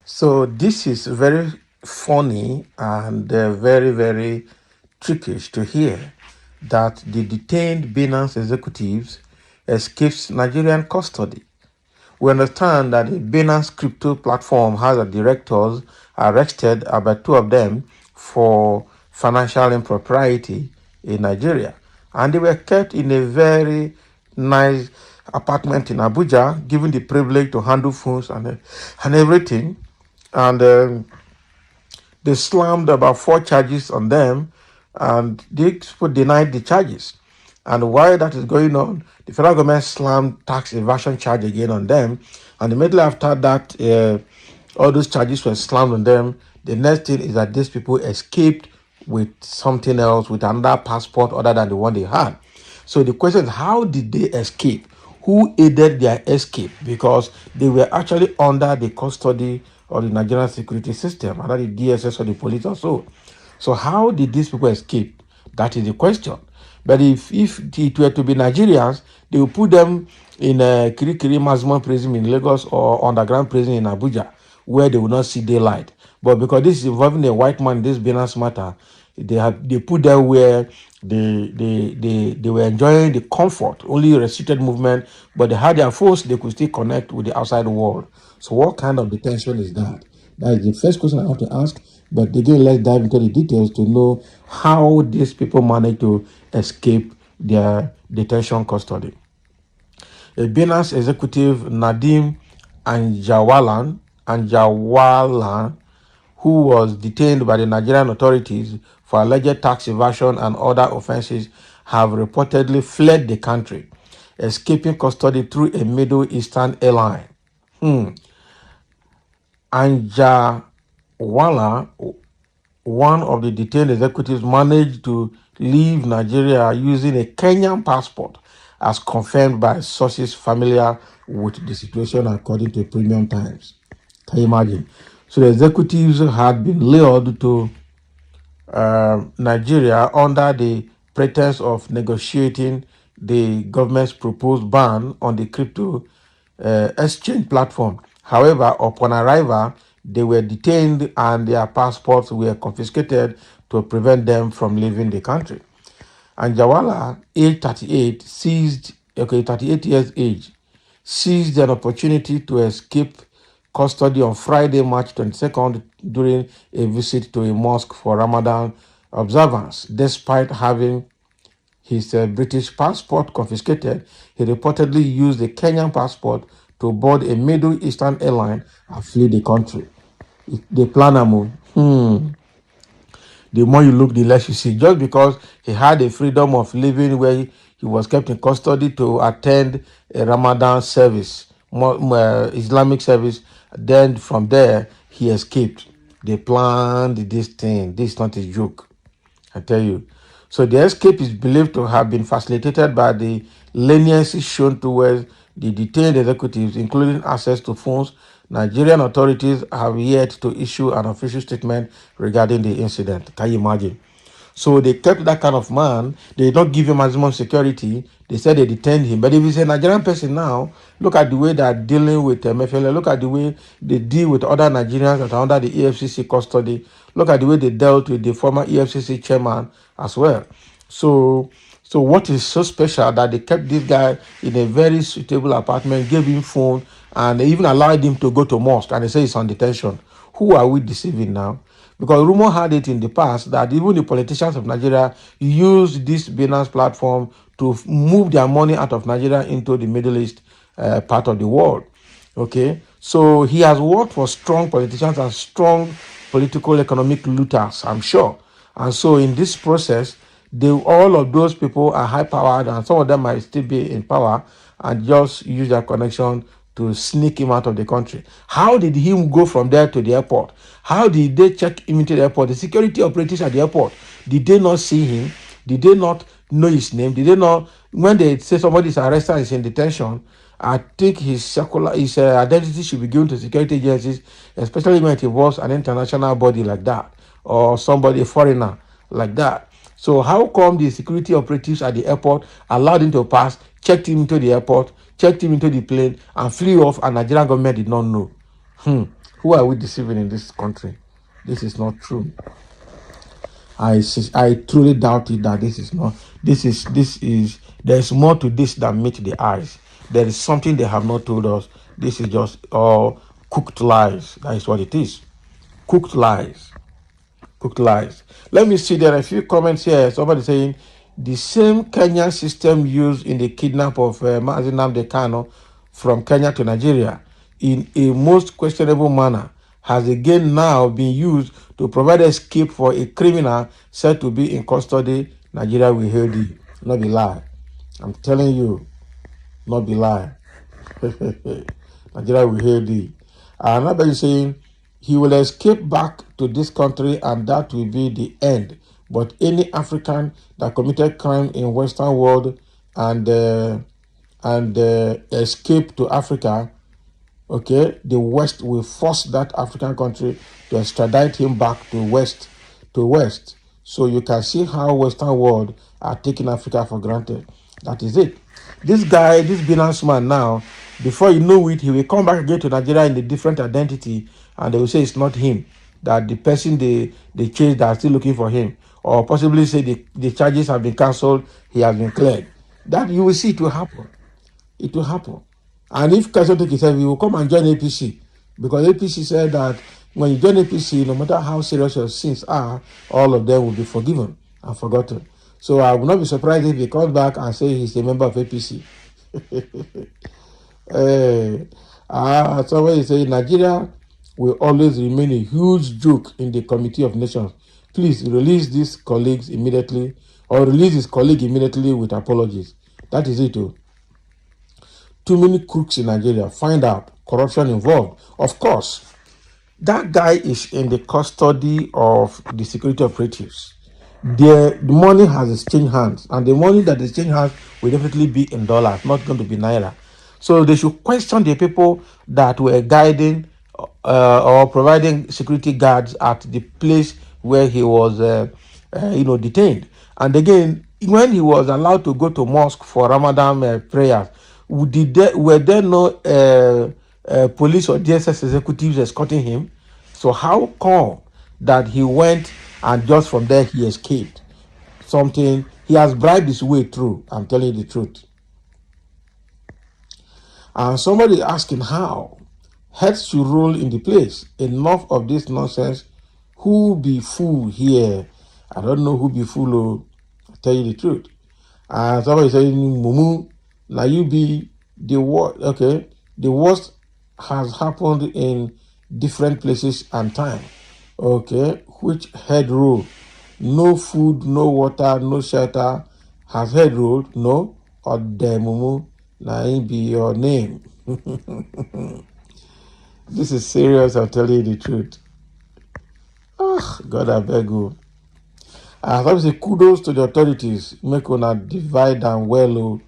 So this is very funny and very, very trickish to hear that the detained Binance executives escapes Nigerian custody. We understand that the Binance crypto platform has a directors arrested, about two of them, for financial impropriety in Nigeria. And they were kept in a very nice apartment in Abuja, given the privilege to handle phones and everything. And they slammed about four charges on them, and they denied the charges. And while that is going on, the federal government slammed tax evasion charge again on them. And immediately after that, all those charges were slammed on them. The next thing is that these people escaped with something else, with another passport other than the one they had. So the question is, how did they escape? Who aided their escape? Because they were actually under the custody of the Nigerian security system, under the DSS or the police or so. So how did these people escape? That is the question. But if it were to be Nigerians, they will put them in a Kirikiri maximum prison in Lagos or underground prison in Abuja, where they will not see daylight. But because this is involving a white man, this Binance matter, they put them where they were enjoying the comfort, only restricted movement, but they had their force, they could still connect with the outside world. So what kind of detention is that? That is the first question I have to ask. But again, let's dive into the details to know how these people manage to escape their detention custody. A Binance executive, Nadim Anjawalan, who was detained by the Nigerian authorities for alleged tax evasion and other offenses, have reportedly fled the country, escaping custody through a Middle Eastern airline. Anjawala, one of the detained executives, managed to leave Nigeria using a Kenyan passport, as confirmed by sources familiar with the situation, according to Premium Times. Can you imagine? So the executives had been lured to Nigeria under the pretense of negotiating the government's proposed ban on the crypto exchange platform. However, upon arrival, they were detained and their passports were confiscated to prevent them from leaving the country. And Jawala, age 38 years age, seized an opportunity to escape custody on Friday, March 22nd, during a visit to a mosque for Ramadan observance. Despite having his British passport confiscated, he reportedly used a Kenyan passport to board a Middle Eastern airline and flee the country. The plan the more you look, the less you see. Just because he had the freedom of living where he was kept in custody to attend a Ramadan service, Islamic service, then from there he escaped. They planned this thing. This is not a joke, I tell you. So the escape is believed to have been facilitated by the leniency shown towards the detained executives, including access to phones. Nigerian authorities have yet to issue an official statement regarding the incident. Can you imagine? So they kept that kind of man. They did not give him maximum security. They said they detained him. But if he's a Nigerian person now, look at the way they are dealing with MFL. Look at the way they deal with other Nigerians that are under the EFCC custody. Look at the way they dealt with the former EFCC chairman as well. So what is so special that they kept this guy in a very suitable apartment, gave him phone, and they even allowed him to go to mosque, and they say he's on detention. Who are we deceiving now? Because rumor had it in the past that even the politicians of Nigeria used this Binance platform to move their money out of Nigeria into the Middle East part of the world. Okay, so he has worked for strong politicians and strong political economic looters, I'm sure. And so in this process, all of those people are high powered, and some of them might still be in power and just use their connection to sneak him out of the country. How did he go from there to the airport? How did they check him into the airport? The security operatives at the airport, did they not see him? Did they not know his name? Did they not, when they say somebody is arrested and is in detention, I think his identity should be given to security agencies, especially when it involves an international body like that, or somebody, a foreigner like that. So how come the security operatives at the airport allowed him to pass, checked him into the airport, checked him into the plane, and flew off, and Nigerian government did not know? Who are we deceiving in this country? This is not true. I truly doubt it that this is not. This is. There's more to this than meet the eyes. There is something they have not told us. This is just all cooked lies. That is what it is. Cooked lies. Cooked lies. Let me see. There are a few comments here. Somebody saying the same Kenyan system used in the kidnap of Mazi Nnamdi Kanu from Kenya to Nigeria in a most questionable manner has again now been used to provide escape for a criminal said to be in custody. Nigeria will hail thee. Not be lie. I'm telling you, not be lie. Nigeria will hail thee. Another is saying he will escape back to this country and that will be the end. But any African that committed crime in Western world and escape to Africa, okay, the West will force that African country to extradite him back to West. So you can see how Western world are taking Africa for granted. That is it. This guy, this Binance man now, before you know it, he will come back again to Nigeria in a different identity, and they will say it's not him, that the person they chased are still looking for him, or possibly say the charges have been cancelled, he has been cleared. That you will see it will happen. It will happen. And if Kaiser take himself, he will come and join APC. Because APC said that when you join APC, no matter how serious your sins are, all of them will be forgiven and forgotten. So I will not be surprised if he comes back and say he's a member of APC. Somebody say Nigeria will always remain a huge joke in the Committee of Nations. Please release these colleagues immediately, or release his colleague immediately with apologies. That is it. Too many crooks in Nigeria. Find out corruption involved. Of course, that guy is in the custody of the security operatives. The money has exchanged hands, and the money that is exchanged hands will definitely be in dollars, not going to be naira. So they should question the people that were guiding or providing security guards at the place where he was, detained. And again, when he was allowed to go to mosque for Ramadan prayers, were there no police or DSS executives escorting him? So how come that he went and just from there he escaped? Something, he has bribed his way through. I'm telling you the truth. And somebody asking how heads should roll in the place. Enough of this nonsense. Who be fool here? I don't know who be fool. I'll tell you the truth. And somebody saying, Mumu, now you be the worst. Okay, the worst has happened in different places and time. Okay, which head roll? No food, no water, no shelter. Has head rolled? No. Or the Mumu, now it be your name. This is serious, I'll tell you the truth. God, I beg you. I have to say kudos to the authorities. Make una divide and well.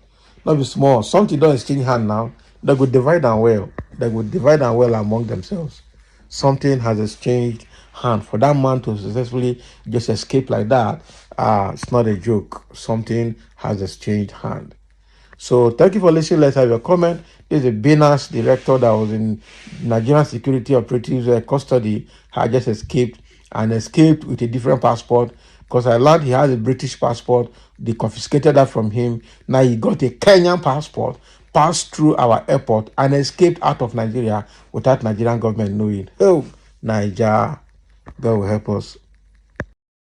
Not be small. Something don't exchange hand now. They go divide and well. They go divide and well among themselves. Something has exchanged hand. For that man to successfully just escape like that, it's not a joke. Something has exchanged hand. So thank you for listening. Let's have your comment. There's a Binance director that was in Nigerian security operatives custody, had just escaped with a different passport. Because I learned he has a British passport. They confiscated that from him. Now he got a Kenyan passport, passed through our airport and escaped out of Nigeria without Nigerian government knowing. Oh, Nigeria, God will help us.